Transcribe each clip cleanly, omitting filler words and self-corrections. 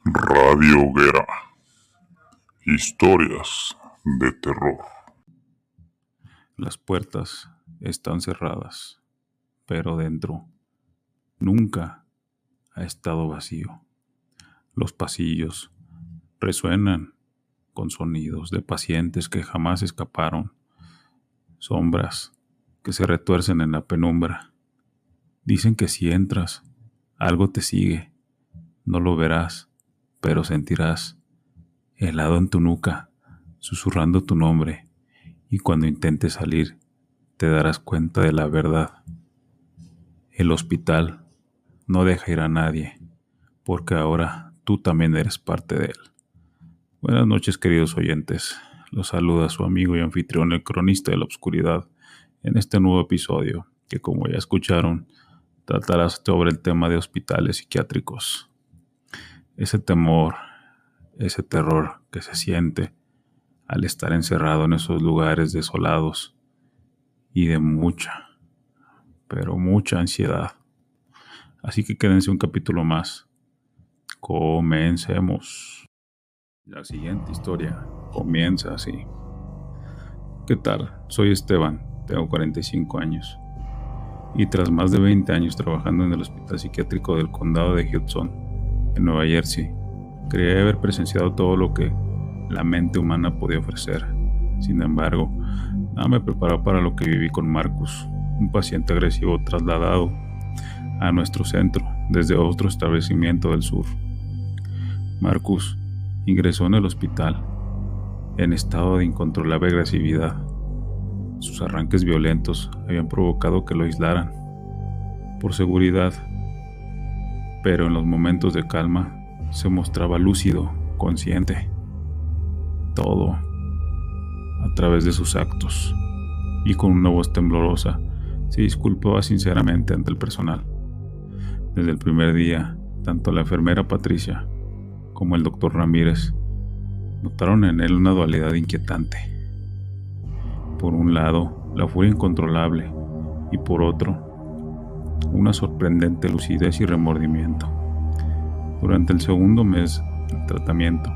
Radio Hoguera. Historias de terror. Las puertas están cerradas, pero dentro nunca ha estado vacío. Los pasillos resuenan con sonidos de pacientes que jamás escaparon, sombras que se retuercen en la penumbra. Dicen que si entras, algo te sigue. No lo verás, pero sentirás helado en tu nuca, susurrando tu nombre, y cuando intentes salir, te darás cuenta de la verdad. El hospital no deja ir a nadie, porque ahora tú también eres parte de él. Buenas noches, queridos oyentes. Los saluda su amigo y anfitrión, el cronista de la oscuridad, en este nuevo episodio, que como ya escucharon, tratará sobre el tema de hospitales psiquiátricos. Ese temor, ese terror que se siente al estar encerrado en esos lugares desolados y de mucha, pero mucha ansiedad. Así que quédense un capítulo más. Comencemos. La siguiente historia comienza así. ¿Qué tal? Soy Esteban, tengo 45 años. Y tras más de 20 años trabajando en el Hospital Psiquiátrico del Condado de Hudson, en Nueva Jersey, creía haber presenciado todo lo que la mente humana podía ofrecer. Sin embargo, nada me preparó para lo que viví con Marcus, un paciente agresivo trasladado a nuestro centro desde otro establecimiento del sur. Marcus ingresó en el hospital en estado de incontrolable agresividad. Sus arranques violentos habían provocado que lo aislaran por seguridad, pero en los momentos de calma se mostraba lúcido, consciente. Todo a través de sus actos, y con una voz temblorosa se disculpaba sinceramente ante el personal. Desde el primer día, tanto la enfermera Patricia como el doctor Ramírez notaron en él una dualidad inquietante. Por un lado, la furia incontrolable, y por otro, una sorprendente lucidez y remordimiento. Durante el segundo mes del tratamiento,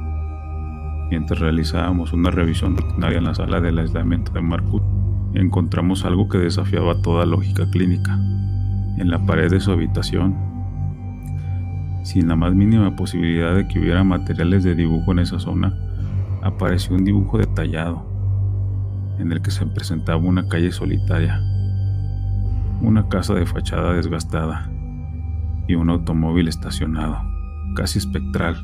mientras realizábamos una revisión rutinaria en la sala del aislamiento de Marcus, encontramos algo que desafiaba toda lógica clínica. En la pared de su habitación, sin la más mínima posibilidad de que hubiera materiales de dibujo en esa zona, apareció un dibujo detallado en el que se presentaba una calle solitaria, una casa de fachada desgastada y un automóvil estacionado, casi espectral,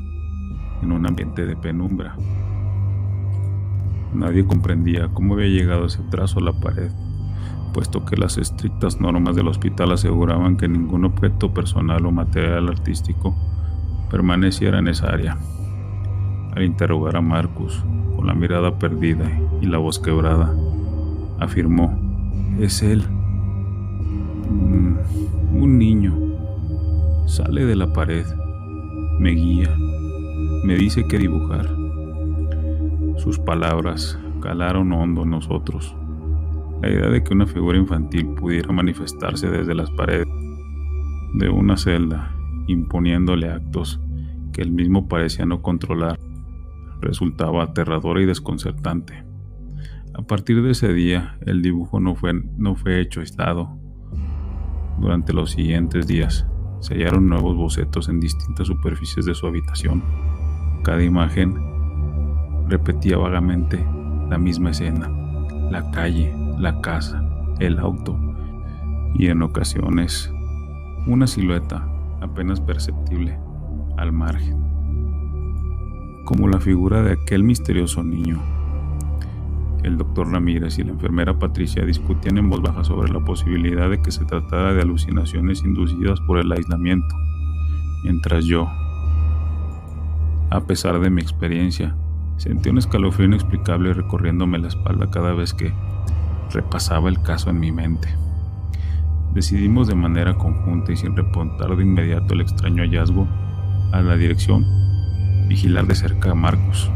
en un ambiente de penumbra. Nadie comprendía cómo había llegado ese trazo a la pared, puesto que las estrictas normas del hospital aseguraban que ningún objeto personal o material artístico permaneciera en esa área. Al interrogar a Marcus, con la mirada perdida y la voz quebrada, afirmó: «Es él. Un niño. Sale de la pared, me guía, me dice qué dibujar». Sus palabras calaron hondo en nosotros. La idea de que una figura infantil pudiera manifestarse desde las paredes de una celda, imponiéndole actos que él mismo parecía no controlar, resultaba aterradora y desconcertante. A partir de ese día, el dibujo no fue hecho aislado. Durante los siguientes días, se hallaron nuevos bocetos en distintas superficies de su habitación. Cada imagen repetía vagamente la misma escena: la calle, la casa, el auto, y en ocasiones una silueta apenas perceptible al margen, como la figura de aquel misterioso niño. El doctor Ramírez y la enfermera Patricia discutían en voz baja sobre la posibilidad de que se tratara de alucinaciones inducidas por el aislamiento, mientras yo, a pesar de mi experiencia, sentí un escalofrío inexplicable recorriéndome la espalda cada vez que repasaba el caso en mi mente. Decidimos de manera conjunta y sin reportar de inmediato el extraño hallazgo a la dirección vigilar de cerca a Marcus.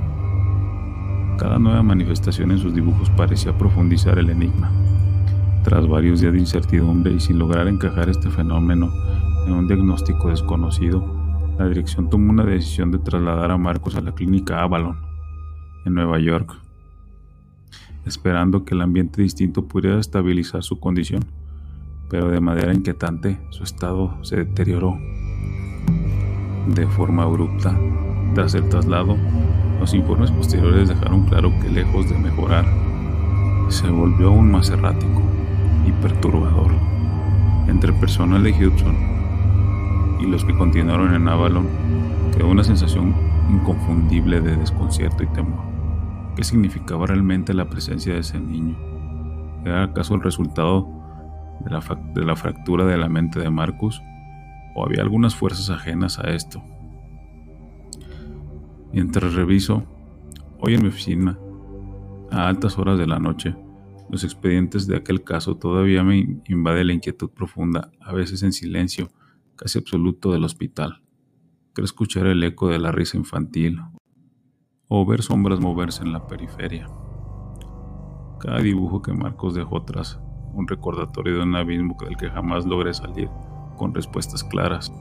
Cada nueva manifestación en sus dibujos parecía profundizar el enigma. Tras varios días de incertidumbre y sin lograr encajar este fenómeno en un diagnóstico desconocido, la dirección tomó una decisión de trasladar a Marcus a la clínica Avalon, en Nueva York, esperando que el ambiente distinto pudiera estabilizar su condición, pero de manera inquietante su estado se deterioró de forma abrupta. Tras el traslado, los informes posteriores dejaron claro que, lejos de mejorar, se volvió aún más errático y perturbador. Entre el personal de Hudson y los que continuaron en Avalon quedó una sensación inconfundible de desconcierto y temor. ¿Qué significaba realmente la presencia de ese niño? ¿Era acaso el resultado de la fractura de la mente de Marcus? ¿O había algunas fuerzas ajenas a esto? Mientras reviso, hoy en mi oficina, a altas horas de la noche, los expedientes de aquel caso, todavía me invade la inquietud profunda, a veces en silencio casi absoluto del hospital. Creo escuchar el eco de la risa infantil o ver sombras moverse en la periferia. Cada dibujo que Marcus dejó tras, un recordatorio de un abismo del que jamás logré salir con respuestas claras.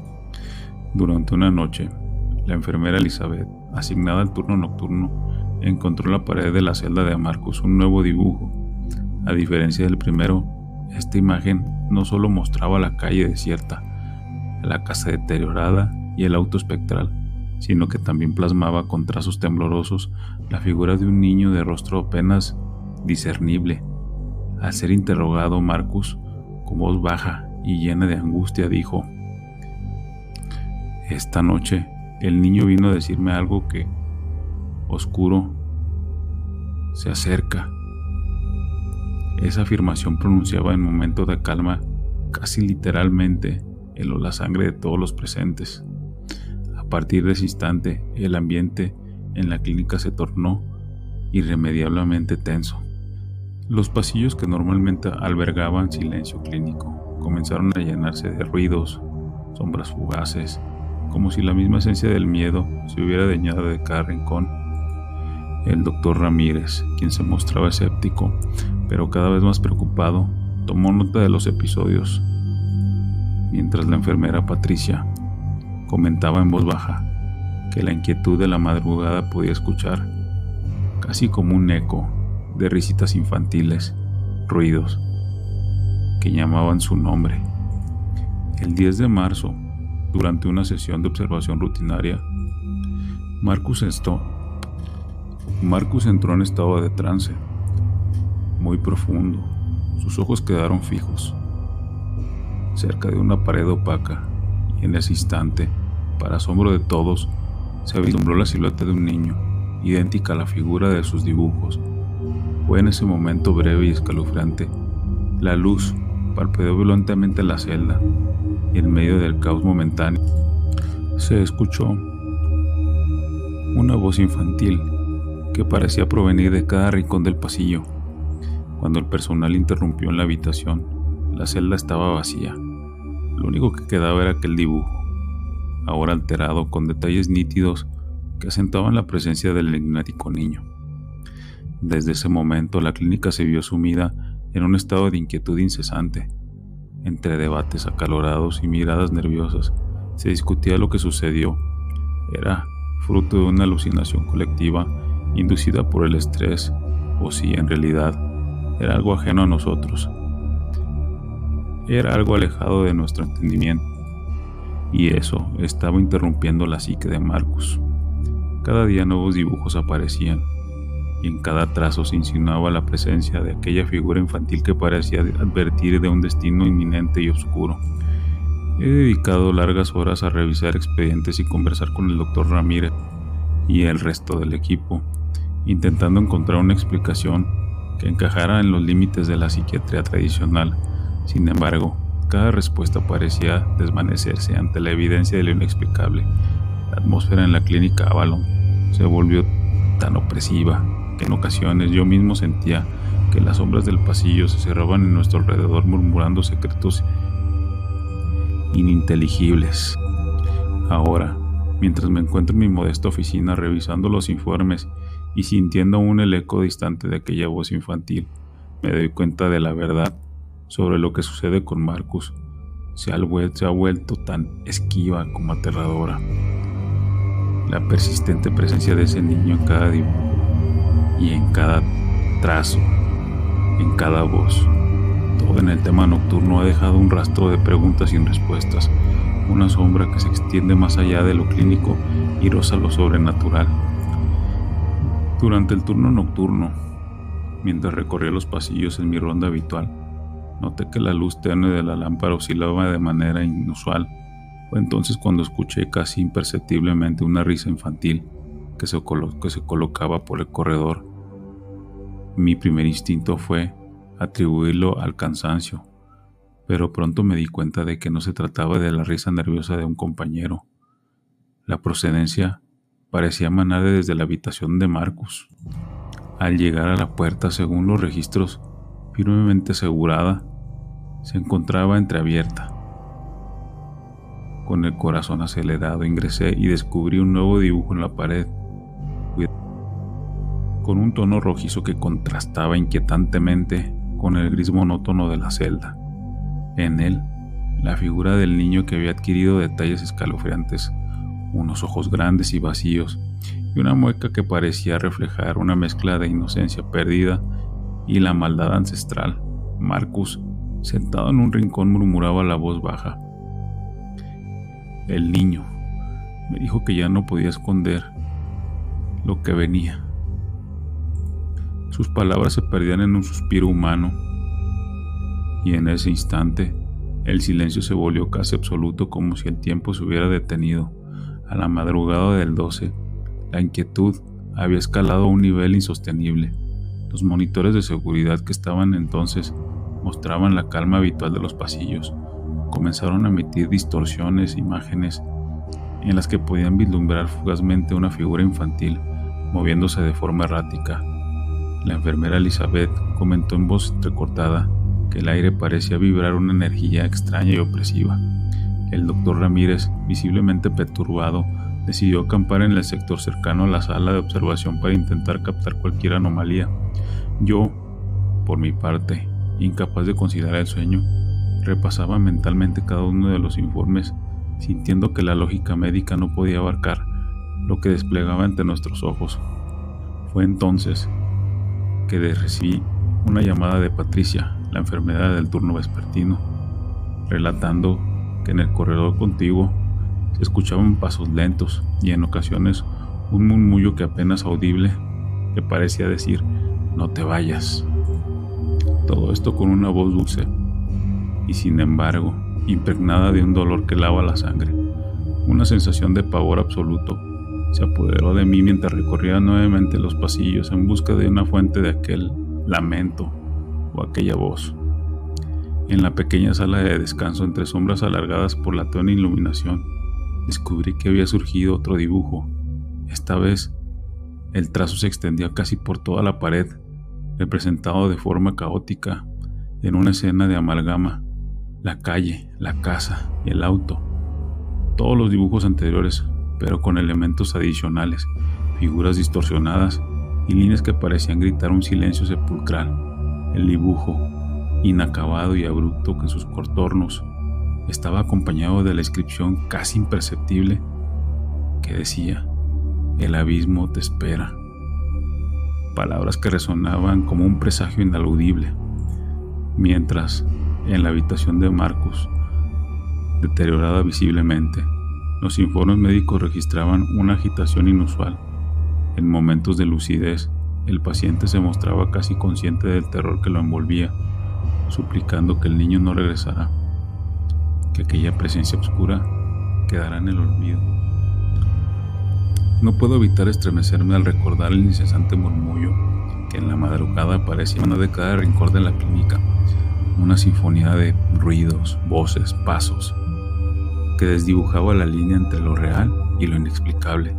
Durante una noche, la enfermera Elizabeth, asignada al turno nocturno, encontró en la pared de la celda de Marcus un nuevo dibujo. A diferencia del primero, esta imagen no solo mostraba la calle desierta, la casa deteriorada y el auto espectral, sino que también plasmaba con trazos temblorosos la figura de un niño de rostro apenas discernible. Al ser interrogado, Marcus, con voz baja y llena de angustia, dijo: «Esta noche el niño vino a decirme algo que, oscuro, se acerca». Esa afirmación, pronunciaba en momentos de calma, casi literalmente heló la sangre de todos los presentes. A partir de ese instante, el ambiente en la clínica se tornó irremediablemente tenso. Los pasillos, que normalmente albergaban silencio clínico, comenzaron a llenarse de ruidos, sombras fugaces, como si la misma esencia del miedo se hubiera adueñado de cada rincón. El doctor Ramírez, quien se mostraba escéptico, pero cada vez más preocupado, tomó nota de los episodios, mientras la enfermera Patricia comentaba en voz baja que la inquietud de la madrugada podía escuchar, casi como un eco, de risitas infantiles, ruidos que llamaban su nombre. El 10 de marzo, durante una sesión de observación rutinaria, Marcus entró en estado de trance muy profundo. Sus ojos quedaron fijos cerca de una pared opaca, y en ese instante, para asombro de todos, se vislumbró la silueta de un niño, idéntica a la figura de sus dibujos. Fue en ese momento breve y escalofriante. La luz parpadeó violentamente en la celda, y en medio del caos momentáneo se escuchó una voz infantil que parecía provenir de cada rincón del pasillo. Cuando el personal interrumpió en la habitación, la celda estaba vacía. Lo único que quedaba era aquel dibujo, ahora alterado, con detalles nítidos que acentuaban la presencia del enigmático niño. Desde ese momento, la clínica se vio sumida en un estado de inquietud incesante. Entre debates acalorados y miradas nerviosas, se discutía lo que sucedió. Era fruto de una alucinación colectiva inducida por el estrés, o si en realidad era algo ajeno a nosotros. Era algo alejado de nuestro entendimiento, y eso estaba interrumpiendo la psique de Marcus. Cada día nuevos dibujos aparecían, y en cada trazo se insinuaba la presencia de aquella figura infantil que parecía advertir de un destino inminente y oscuro. He dedicado largas horas a revisar expedientes y conversar con el doctor Ramírez y el resto del equipo, intentando encontrar una explicación que encajara en los límites de la psiquiatría tradicional. Sin embargo, cada respuesta parecía desvanecerse ante la evidencia de lo inexplicable. La atmósfera en la clínica Avalon se volvió tan opresiva que en ocasiones yo mismo sentía que las sombras del pasillo se cerraban en nuestro alrededor, murmurando secretos ininteligibles. Ahora, mientras me encuentro en mi modesta oficina revisando los informes y sintiendo aún el eco distante de aquella voz infantil, me doy cuenta de la verdad sobre lo que sucede con Marcus. se ha vuelto tan esquiva como aterradora. La persistente presencia de ese niño en cada dibujo y en cada trazo, en cada voz, todo en el tema nocturno ha dejado un rastro de preguntas sin respuestas, una sombra que se extiende más allá de lo clínico y roza lo sobrenatural. Durante el turno nocturno, mientras recorría los pasillos en mi ronda habitual, noté que la luz tenue de la lámpara oscilaba de manera inusual. Fue entonces cuando escuché casi imperceptiblemente una risa infantil que se colocaba por el corredor. Mi primer instinto fue atribuirlo al cansancio, pero pronto me di cuenta de que no se trataba de la risa nerviosa de un compañero. La procedencia parecía emanar desde la habitación de Marcus. Al llegar a la puerta, según los registros, firmemente asegurada, se encontraba entreabierta. Con el corazón acelerado ingresé y descubrí un nuevo dibujo en la pared, con un tono rojizo que contrastaba inquietantemente con el gris monótono de la celda. En él, la figura del niño que había adquirido detalles escalofriantes, unos ojos grandes y vacíos, y una mueca que parecía reflejar una mezcla de inocencia perdida y la maldad ancestral. Marcus, sentado en un rincón, murmuraba a la voz baja. El niño me dijo que ya no podía esconder lo que venía. Sus palabras se perdían en un suspiro humano, y en ese instante el silencio se volvió casi absoluto, como si el tiempo se hubiera detenido. A la madrugada del 12, la inquietud había escalado a un nivel insostenible. Los monitores de seguridad que estaban entonces mostraban la calma habitual de los pasillos. Comenzaron a emitir distorsiones, imágenes en las que podían vislumbrar fugazmente una figura infantil moviéndose de forma errática. La enfermera Elizabeth comentó en voz entrecortada que el aire parecía vibrar una energía extraña y opresiva. El doctor Ramírez, visiblemente perturbado, decidió acampar en el sector cercano a la sala de observación para intentar captar cualquier anomalía. Yo, por mi parte, incapaz de conciliar el sueño, repasaba mentalmente cada uno de los informes, sintiendo que la lógica médica no podía abarcar lo que desplegaba ante nuestros ojos. Fue entonces que recibí una llamada de Patricia, la enfermera del turno vespertino, relatando que en el corredor contiguo se escuchaban pasos lentos y en ocasiones un murmullo que apenas audible que parecía decir: «No te vayas». Todo esto con una voz dulce y, sin embargo, impregnada de un dolor que helaba la sangre. Una sensación de pavor absoluto se apoderó de mí mientras recorría nuevamente los pasillos en busca de una fuente de aquel lamento o aquella voz. En la pequeña sala de descanso, entre sombras alargadas por la tenue iluminación, descubrí que había surgido otro dibujo. Esta vez, el trazo se extendía casi por toda la pared, representado de forma caótica en una escena de amalgama: la calle, la casa y el auto. Todos los dibujos anteriores, pero con elementos adicionales, figuras distorsionadas y líneas que parecían gritar un silencio sepulcral. El dibujo, inacabado y abrupto en sus contornos, estaba acompañado de la inscripción casi imperceptible que decía: «El abismo te espera». Palabras que resonaban como un presagio ineludible, mientras en la habitación de Marcus, deteriorada visiblemente, los informes médicos registraban una agitación inusual. En momentos de lucidez, el paciente se mostraba casi consciente del terror que lo envolvía, suplicando que el niño no regresara, que aquella presencia oscura quedará en el olvido. No puedo evitar estremecerme al recordar el incesante murmullo que en la madrugada aparecía de cada rincón de la clínica, una sinfonía de ruidos, voces, pasos, que desdibujaba la línea entre lo real y lo inexplicable.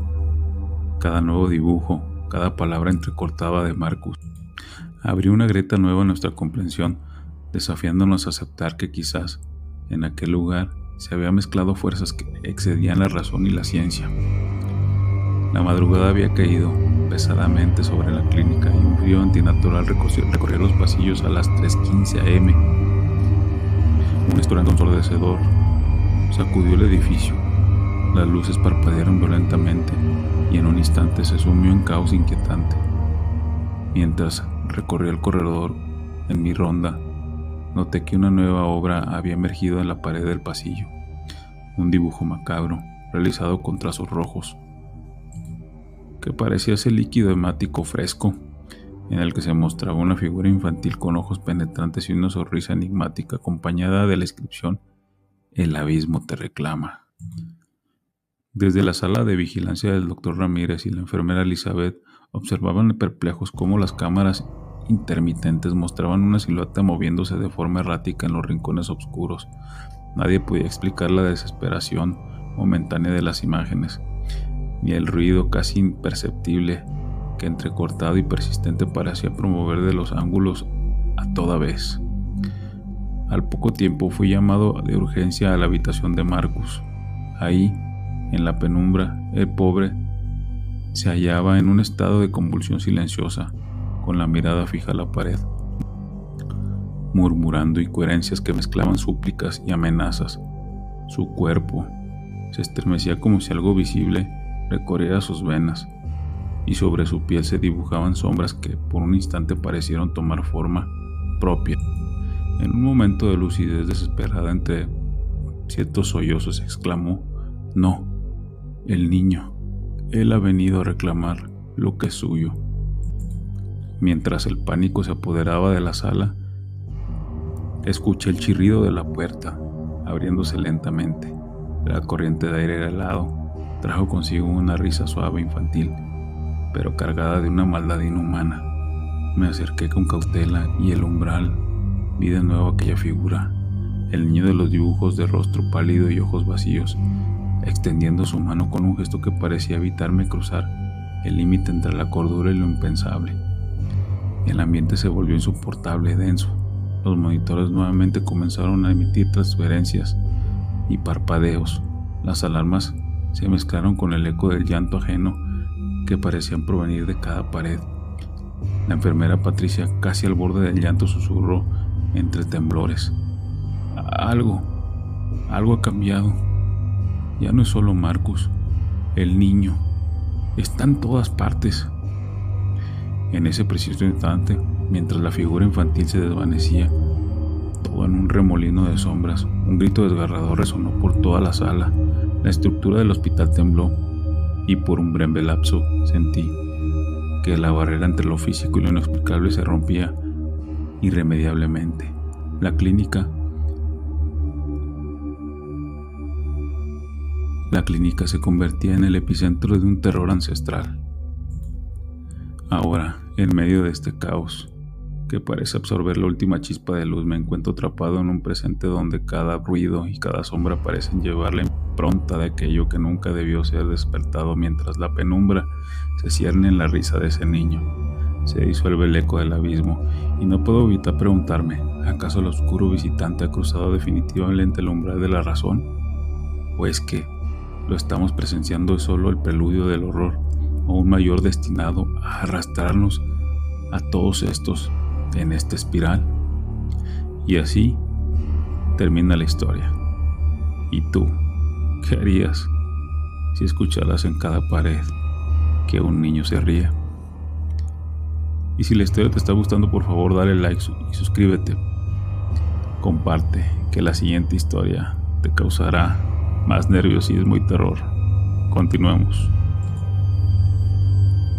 Cada nuevo dibujo, cada palabra entrecortada de Marcus, abrió una grieta nueva en nuestra comprensión, desafiándonos a aceptar que quizás en aquel lugar se habían mezclado fuerzas que excedían la razón y la ciencia. La madrugada había caído pesadamente sobre la clínica y un frío antinatural recorría los pasillos a las 3:15 am. Un estruendo ensordecedor sacudió el edificio. Las luces parpadearon violentamente y en un instante se sumió en caos inquietante. Mientras recorría el corredor en mi ronda, noté que una nueva obra había emergido en la pared del pasillo. Un dibujo macabro, realizado con trazos rojos, que parecía ese líquido hemático fresco, en el que se mostraba una figura infantil con ojos penetrantes y una sonrisa enigmática acompañada de la inscripción "El abismo te reclama". Desde la sala de vigilancia del Dr. Ramírez y la enfermera Elizabeth observaban perplejos cómo las cámaras intermitentes mostraban una silueta moviéndose de forma errática en los rincones oscuros. Nadie podía explicar la desesperación momentánea de las imágenes, ni el ruido casi imperceptible que entrecortado y persistente parecía promover de los ángulos a toda vez. Al poco tiempo fui llamado de urgencia a la habitación de Marcus. Ahí, en la penumbra, el pobre se hallaba en un estado de convulsión silenciosa, con la mirada fija a la pared, murmurando incoherencias que mezclaban súplicas y amenazas. Su cuerpo se estremecía como si algo visible recorriera sus venas, y sobre su piel se dibujaban sombras que por un instante parecieron tomar forma propia. En un momento de lucidez desesperada entre ciertos sollozos exclamó: «No, el niño, él ha venido a reclamar lo que es suyo». Mientras el pánico se apoderaba de la sala, escuché el chirrido de la puerta, abriéndose lentamente. La corriente de aire helado trajo consigo una risa suave infantil, pero cargada de una maldad inhumana. Me acerqué con cautela y el umbral vi de nuevo aquella figura, el niño de los dibujos de rostro pálido y ojos vacíos, extendiendo su mano con un gesto que parecía evitarme cruzar el límite entre la cordura y lo impensable. El ambiente se volvió insoportable, denso. Los monitores nuevamente comenzaron a emitir transferencias y parpadeos. Las alarmas se mezclaron con el eco del llanto ajeno que parecían provenir de cada pared. La enfermera Patricia, casi al borde del llanto, susurró entre temblores: Algo ha cambiado. Ya no es solo Marcus, el niño. Está en todas partes». En ese preciso instante, mientras la figura infantil se desvanecía, todo en un remolino de sombras, un grito desgarrador resonó por toda la sala. La estructura del hospital tembló, y por un breve lapso sentí que la barrera entre lo físico y lo inexplicable se rompía irremediablemente. La clínica se convertía en el epicentro de un terror ancestral. Ahora, en medio de este caos que parece absorber la última chispa de luz, me encuentro atrapado en un presente donde cada ruido y cada sombra parecen llevar la impronta de aquello que nunca debió ser despertado, mientras la penumbra se cierne en la risa de ese niño. Se disuelve el eco del abismo, y no puedo evitar preguntarme: ¿acaso el oscuro visitante ha cruzado definitivamente el umbral de la razón? ¿O es que lo estamos presenciando es solo el preludio del horror, aún mayor, destinado a arrastrarnos a todos estos en esta espiral? Y así termina la historia. ¿Y tú qué harías si escucharas en cada pared que un niño se ríe? Y si la historia te está gustando, por favor dale like y suscríbete. Comparte, que la siguiente historia te causará más nerviosismo y terror. Continuemos.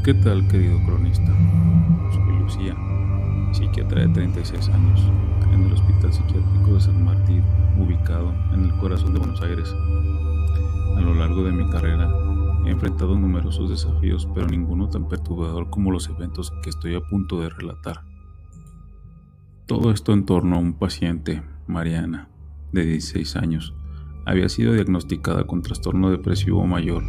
¿Qué tal, querido cronista? Soy Lucía, psiquiatra de 36 años, en el Hospital Psiquiátrico de San Martín, ubicado en el corazón de Buenos Aires. A lo largo de mi carrera he enfrentado numerosos desafíos, pero ninguno tan perturbador como los eventos que estoy a punto de relatar. Todo esto en torno a un paciente, Mariana, de 16 años. Había sido diagnosticada con trastorno depresivo mayor.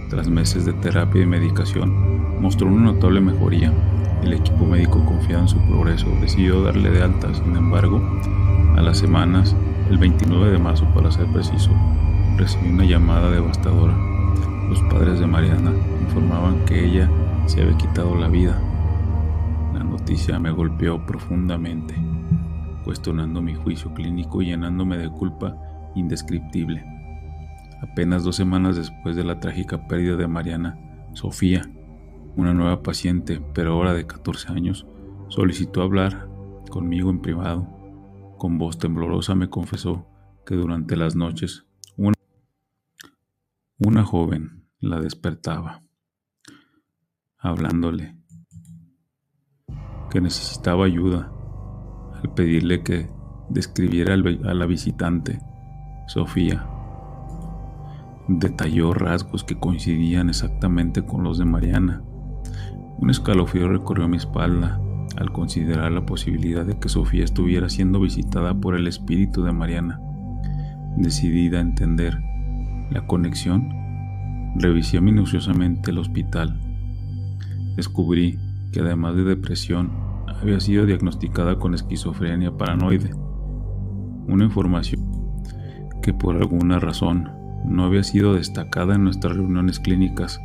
Tras meses de terapia y medicación, mostró una notable mejoría. El equipo médico, confiado en su progreso, decidió darle de alta. Sin embargo, a las semanas, el 29 de marzo para ser preciso, recibí una llamada devastadora. Los padres de Mariana informaban que ella se había quitado la vida. La noticia me golpeó profundamente. cuestionando mi juicio clínico y llenándome de culpa indescriptible. Apenas 2 semanas después de la trágica pérdida de Mariana, Sofía, una nueva paciente, pero ahora de 14 años, solicitó hablar conmigo en privado. Con voz temblorosa me confesó que durante las noches una joven la despertaba, hablándole que necesitaba ayuda. Al pedirle que describiera a la visitante, Sofía detalló rasgos que coincidían exactamente con los de Mariana. Un escalofrío recorrió mi espalda al considerar la posibilidad de que Sofía estuviera siendo visitada por el espíritu de Mariana. Decidida a entender la conexión, revisé minuciosamente el hospital. Descubrí que además de depresión, había sido diagnosticada con esquizofrenia paranoide, una información que por alguna razón no había sido destacada en nuestras reuniones clínicas.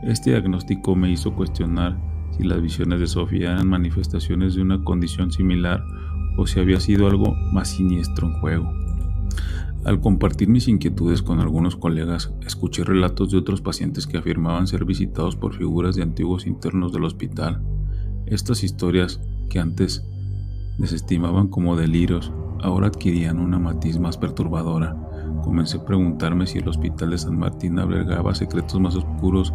Este diagnóstico me hizo cuestionar si las visiones de Sofía eran manifestaciones de una condición similar o si había sido algo más siniestro en juego. Al compartir mis inquietudes con algunos colegas, escuché relatos de otros pacientes que afirmaban ser visitados por figuras de antiguos internos del hospital. Estas historias, que antes desestimaban como delirios, ahora adquirían una matiz más perturbadora. Comencé a preguntarme si el hospital de San Martín albergaba secretos más oscuros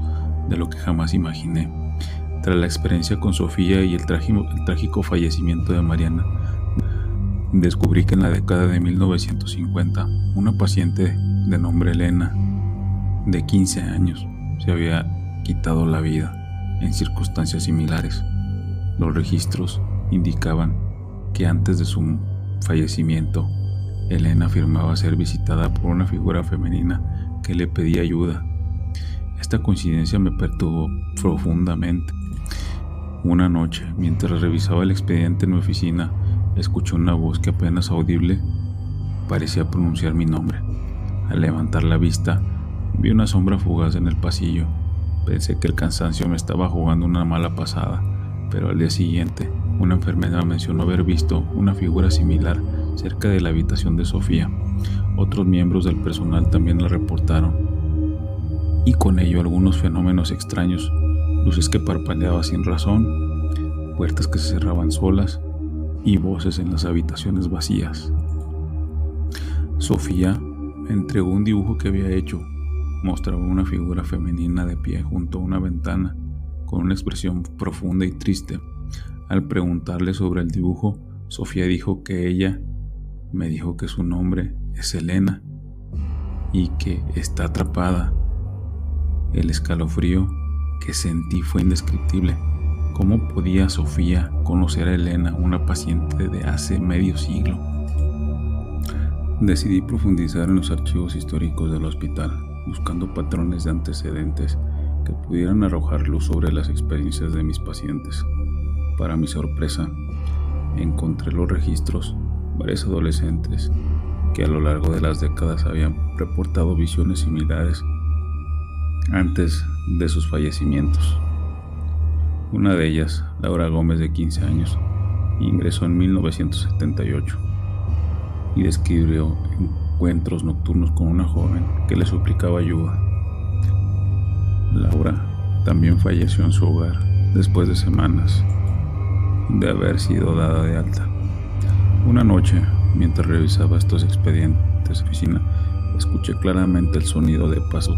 de lo que jamás imaginé. Tras la experiencia con Sofía y el trágico fallecimiento de Mariana, descubrí que en la década de 1950, una paciente de nombre Elena, de 15 años, se había quitado la vida en circunstancias similares. Los registros indicaban que antes de su fallecimiento, Elena afirmaba ser visitada por una figura femenina que le pedía ayuda. Esta coincidencia me perturbó profundamente. Una noche, mientras revisaba el expediente en mi oficina, escuché una voz que apenas audible parecía pronunciar mi nombre. Al levantar la vista, vi una sombra fugaz en el pasillo. Pensé que el cansancio me estaba jugando una mala pasada, pero al día siguiente, una enfermera mencionó haber visto una figura similar cerca de la habitación de Sofía. Otros miembros del personal también la reportaron, y con ello algunos fenómenos extraños, luces que parpadeaban sin razón, puertas que se cerraban solas y voces en las habitaciones vacías. Sofía me entregó un dibujo que había hecho. Mostraba una figura femenina de pie junto a una ventana, con una expresión profunda y triste. Al preguntarle sobre el dibujo, Sofía dijo que ella me dijo que su nombre es Elena y que está atrapada. El escalofrío que sentí fue indescriptible. ¿Cómo podía Sofía conocer a Elena, una paciente de hace medio siglo? Decidí profundizar en los archivos históricos del hospital, buscando patrones de antecedentes que pudieran arrojar luz sobre las experiencias de mis pacientes. Para mi sorpresa, encontré los registros varios adolescentes que a lo largo de las décadas habían reportado visiones similares antes de sus fallecimientos. Una de ellas, Laura Gómez, de 15 años, ingresó en 1978 y describió encuentros nocturnos con una joven que le suplicaba ayuda. Laura también falleció en su hogar después de semanas de haber sido dada de alta. Una noche, mientras revisaba estos expedientes de oficina, escuché claramente el sonido de pasos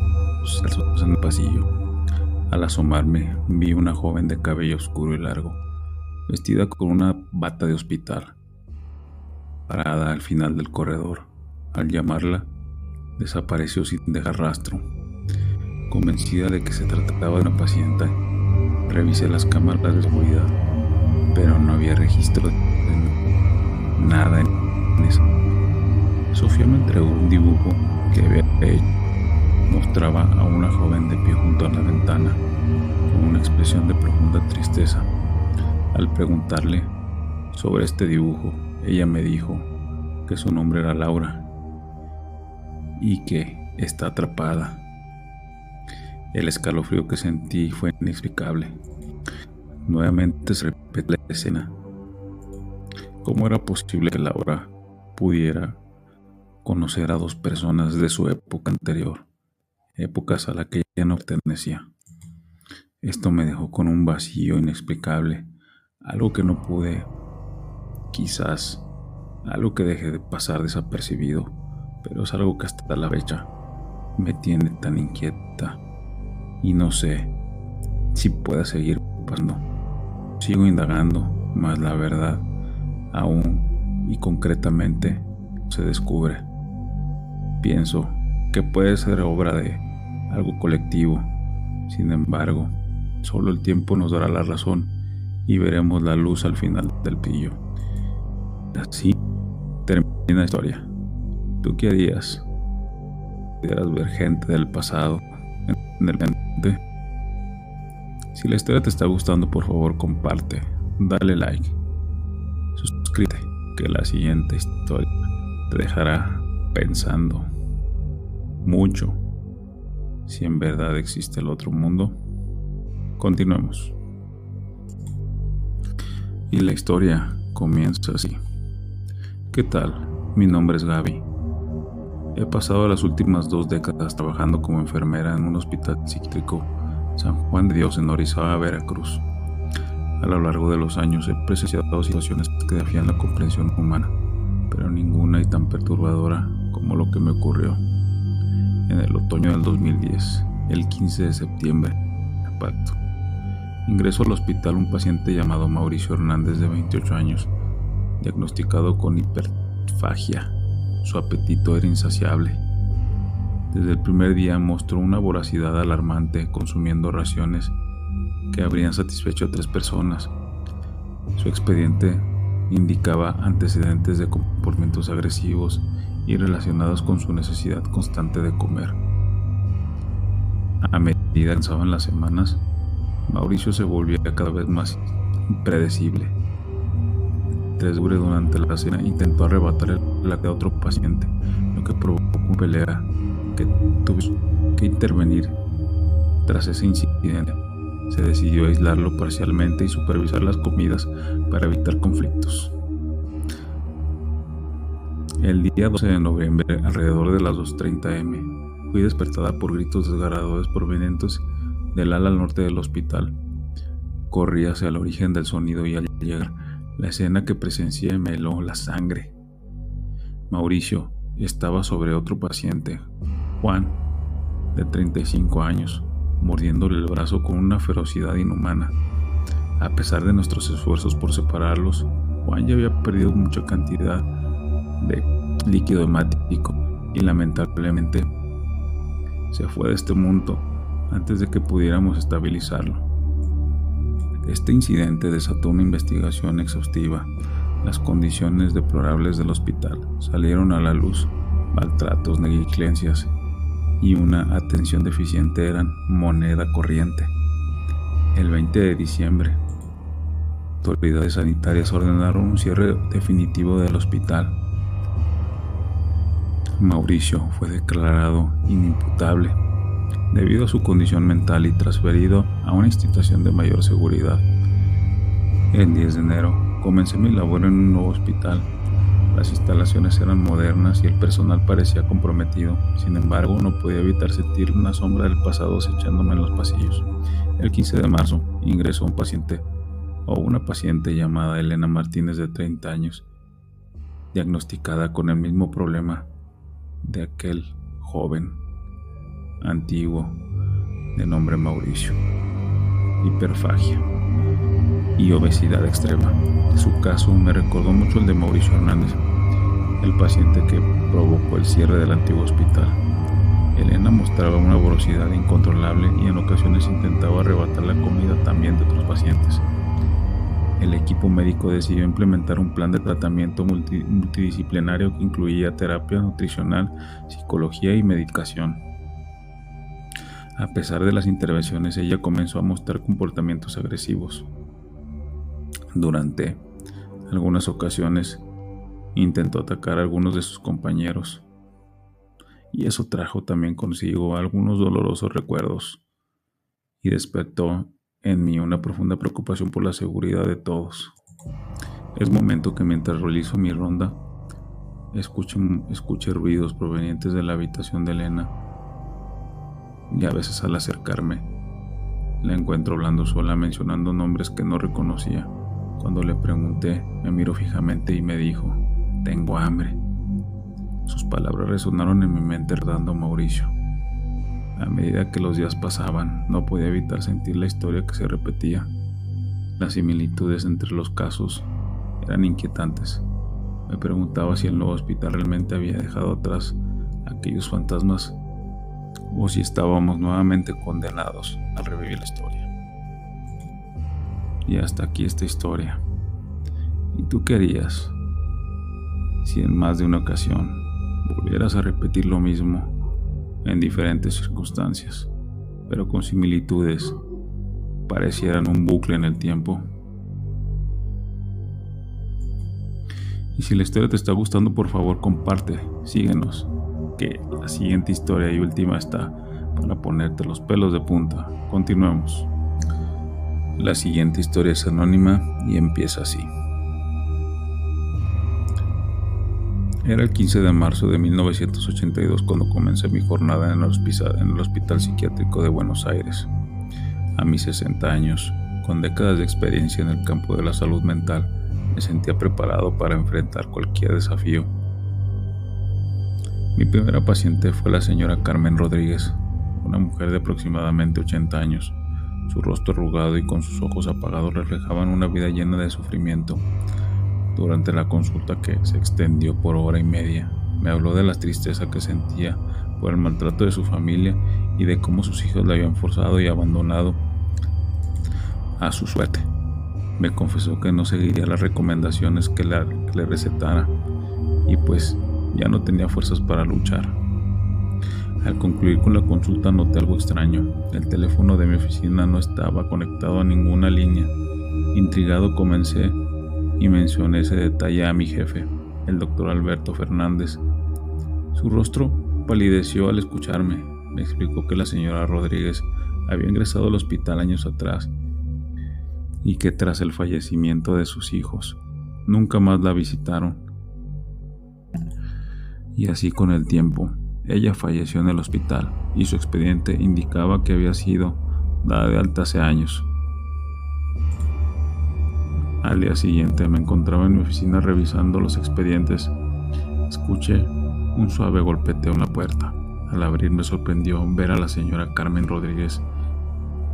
en el pasillo. Al asomarme, vi una joven de cabello oscuro y largo, vestida con una bata de hospital, parada al final del corredor. Al llamarla, desapareció sin dejar rastro. Convencida de que se trataba de una paciente, revisé las cámaras de seguridad, pero no había registro de nada en eso. Sofía me entregó un dibujo que había hecho. Mostraba a una joven de pie junto a la ventana, con una expresión de profunda tristeza. Al preguntarle sobre este dibujo, ella me dijo que su nombre era Laura y que está atrapada. El escalofrío que sentí fue inexplicable. Nuevamente se repite la escena. ¿Cómo era posible que Laura pudiera conocer a dos personas de su época anterior, épocas a la que ella no pertenecía? Esto me dejó con un vacío inexplicable, algo que no pude, quizás, algo que dejé de pasar desapercibido, pero es algo que hasta la fecha me tiene tan inquieta y no sé si pueda seguir pasando. Sigo indagando, mas la verdad aún y concretamente se descubre. Pienso que puede ser obra de algo colectivo. Sin embargo, solo el tiempo nos dará la razón y veremos la luz al final del pillo. Así termina la historia. ¿Tú qué harías? ¿Pudieras ver gente del pasado en el presente? Si la historia te está gustando, por favor comparte, dale like, suscríbete, que la siguiente historia te dejará pensando mucho si en verdad existe el otro mundo. Continuemos. Y la historia comienza así. ¿Qué tal? Mi nombre es Gaby. He pasado las últimas 2 décadas trabajando como enfermera en un hospital psiquiátrico San Juan de Dios en Orizaba, Veracruz. A lo largo de los años he presenciado situaciones que desafían la comprensión humana, pero ninguna y tan perturbadora como lo que me ocurrió en el otoño del 2010, el 15 de septiembre, impacto. Ingresó al hospital un paciente llamado Mauricio Hernández, de 28 años, diagnosticado con hiperfagia. Su apetito era insaciable. Desde el primer día mostró una voracidad alarmante, consumiendo raciones que habrían satisfecho a 3 personas. Su expediente indicaba antecedentes de comportamientos agresivos y relacionados con su necesidad constante de comer. A medida que avanzaban las semanas, Mauricio se volvía cada vez más impredecible. Durante la cena intentó arrebatar la de otro paciente, lo que provocó una pelea que tuvo que intervenir. Tras ese incidente, se decidió aislarlo parcialmente y supervisar las comidas para evitar conflictos. El día 12 de noviembre, alrededor de las 2:30 am, fui despertada por gritos desgarradores provenientes del ala norte del hospital. Corrí hacia el origen del sonido y al llegar, la escena que presencié me heló la sangre. Mauricio estaba sobre otro paciente, Juan, de 35 años, mordiéndole el brazo con una ferocidad inhumana. A pesar de nuestros esfuerzos por separarlos, Juan ya había perdido mucha cantidad de líquido hemático y lamentablemente se fue de este mundo antes de que pudiéramos estabilizarlo. Este incidente desató una investigación exhaustiva. Las condiciones deplorables del hospital salieron a la luz. Maltratos, negligencias y una atención deficiente eran moneda corriente. El 20 de diciembre, autoridades sanitarias ordenaron un cierre definitivo del hospital. Mauricio fue declarado inimputable debido a su condición mental y transferido a una institución de mayor seguridad. El 10 de enero comencé mi labor en un nuevo hospital. Las instalaciones eran modernas y el personal parecía comprometido. Sin embargo, no podía evitar sentir una sombra del pasado acechándome en los pasillos. El 15 de marzo ingresó una paciente llamada Elena Martínez, de 30 años, diagnosticada con el mismo problema de aquel joven antiguo de nombre Mauricio: hiperfagia y obesidad extrema. Su caso me recordó mucho el de Mauricio Hernández, el paciente que provocó el cierre del antiguo hospital. Elena mostraba una voracidad incontrolable y en ocasiones intentaba arrebatar la comida también de otros pacientes. El equipo médico decidió implementar un plan de tratamiento multidisciplinario que incluía terapia nutricional, psicología y medicación. A pesar de las intervenciones, ella comenzó a mostrar comportamientos agresivos. Durante algunas ocasiones intentó atacar a algunos de sus compañeros, y eso trajo también consigo algunos dolorosos recuerdos y despertó en mí una profunda preocupación por la seguridad de todos. Es momento que mientras realizo mi ronda, escuche ruidos provenientes de la habitación de Elena, y a veces al acercarme la encuentro hablando sola, mencionando nombres que no reconocía. Cuando le pregunté, me miró fijamente y me dijo: «Tengo hambre». Sus palabras resonaron en mi mente recordando a Mauricio. A medida que los días pasaban, no podía evitar sentir la historia que se repetía. Las similitudes entre los casos eran inquietantes. Me preguntaba si el nuevo hospital realmente había dejado atrás aquellos fantasmas o si estábamos nuevamente condenados a revivir la historia. Y hasta aquí esta historia. ¿Y tú qué harías si en más de una ocasión volvieras a repetir lo mismo en diferentes circunstancias, pero con similitudes parecieran un bucle en el tiempo? Y si la historia te está gustando, por favor comparte, síguenos, que la siguiente historia y última está para ponerte los pelos de punta. Continuemos. La siguiente historia es anónima y empieza así. Era el 15 de marzo de 1982 cuando comencé mi jornada en el Hospital Psiquiátrico de Buenos Aires. A mis 60 años, con décadas de experiencia en el campo de la salud mental, me sentía preparado para enfrentar cualquier desafío. Mi primera paciente fue la señora Carmen Rodríguez, una mujer de aproximadamente 80 años. Su rostro arrugado y con sus ojos apagados reflejaban una vida llena de sufrimiento. Durante la consulta, que se extendió por hora y media, me habló de la tristeza que sentía por el maltrato de su familia y de cómo sus hijos la habían forzado y abandonado a su suerte. Me confesó que no seguiría las recomendaciones que le recetara y pues ya no tenía fuerzas para luchar. Al concluir con la consulta noté algo extraño. El teléfono de mi oficina no estaba conectado a ninguna línea. Intrigado comencé y mencioné ese detalle a mi jefe, el doctor Alberto Fernández. Su rostro palideció al escucharme. Me explicó que la señora Rodríguez había ingresado al hospital años atrás y que tras el fallecimiento de sus hijos nunca más la visitaron. Y así con el tiempo, ella falleció en el hospital y su expediente indicaba que había sido dada de alta hace años. Al día siguiente me encontraba en mi oficina revisando los expedientes. Escuché un suave golpeteo en la puerta. Al abrir me sorprendió ver a la señora Carmen Rodríguez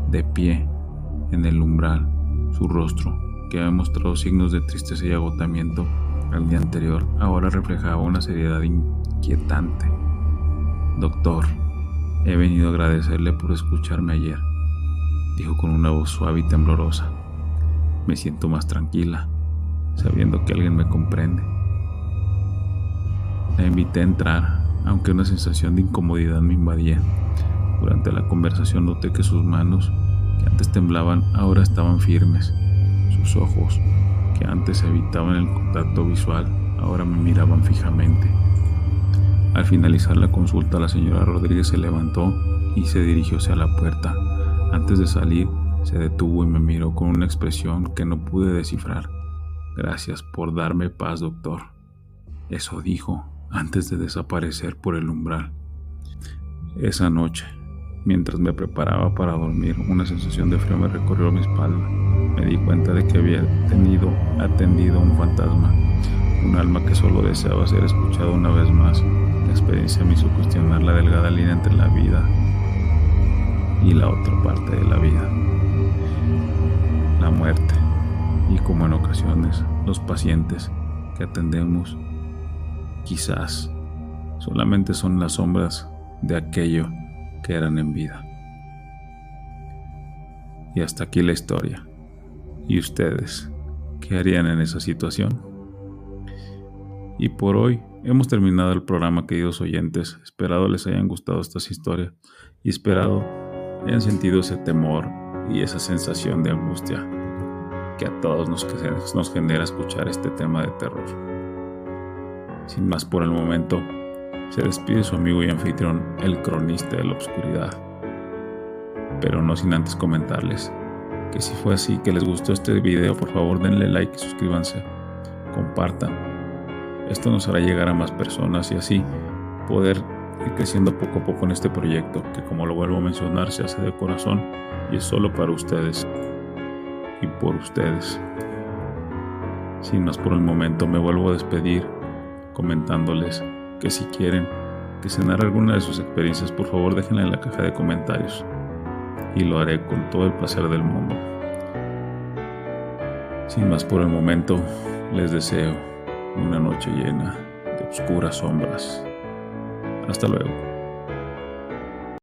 de pie en el umbral. Su rostro, que había mostrado signos de tristeza y agotamiento al día anterior, ahora reflejaba una seriedad inquietante. «Doctor, he venido a agradecerle por escucharme ayer», dijo con una voz suave y temblorosa. «Me siento más tranquila, sabiendo que alguien me comprende». La invité a entrar, aunque una sensación de incomodidad me invadía. Durante la conversación noté que sus manos, que antes temblaban, ahora estaban firmes. Sus ojos, que antes evitaban el contacto visual, ahora me miraban fijamente. Al finalizar la consulta, la señora Rodríguez se levantó y se dirigió hacia la puerta. Antes de salir, se detuvo y me miró con una expresión que no pude descifrar. «Gracias por darme paz, doctor». Eso dijo antes de desaparecer por el umbral. Esa noche, mientras me preparaba para dormir, una sensación de frío me recorrió mi espalda. Me di cuenta de que había atendido a un fantasma, un alma que solo deseaba ser escuchada una vez más. La experiencia me hizo cuestionar la delgada línea entre la vida y la otra parte de la vida, la muerte. Y como en ocasiones, los pacientes que atendemos quizás solamente son las sombras de aquello que eran en vida. Y hasta aquí la historia. ¿Y ustedes qué harían en esa situación? Y por hoy hemos terminado el programa, queridos oyentes. Esperado les hayan gustado estas historias y esperado hayan sentido ese temor y esa sensación de angustia que a todos nos genera escuchar este tema de terror. Sin más por el momento, se despide su amigo y anfitrión, el cronista de la oscuridad. Pero no sin antes comentarles que si fue así, que les gustó este video, por favor denle like y suscríbanse compartan. Esto nos hará llegar a más personas y así poder ir creciendo poco a poco en este proyecto, que como lo vuelvo a mencionar, se hace de corazón y es solo para ustedes y por ustedes. Sin más por el momento, me vuelvo a despedir comentándoles que si quieren que se narre alguna de sus experiencias, por favor déjenla en la caja de comentarios y lo haré con todo el placer del mundo. Sin más por el momento, les deseo una noche llena de oscuras sombras. Hasta luego.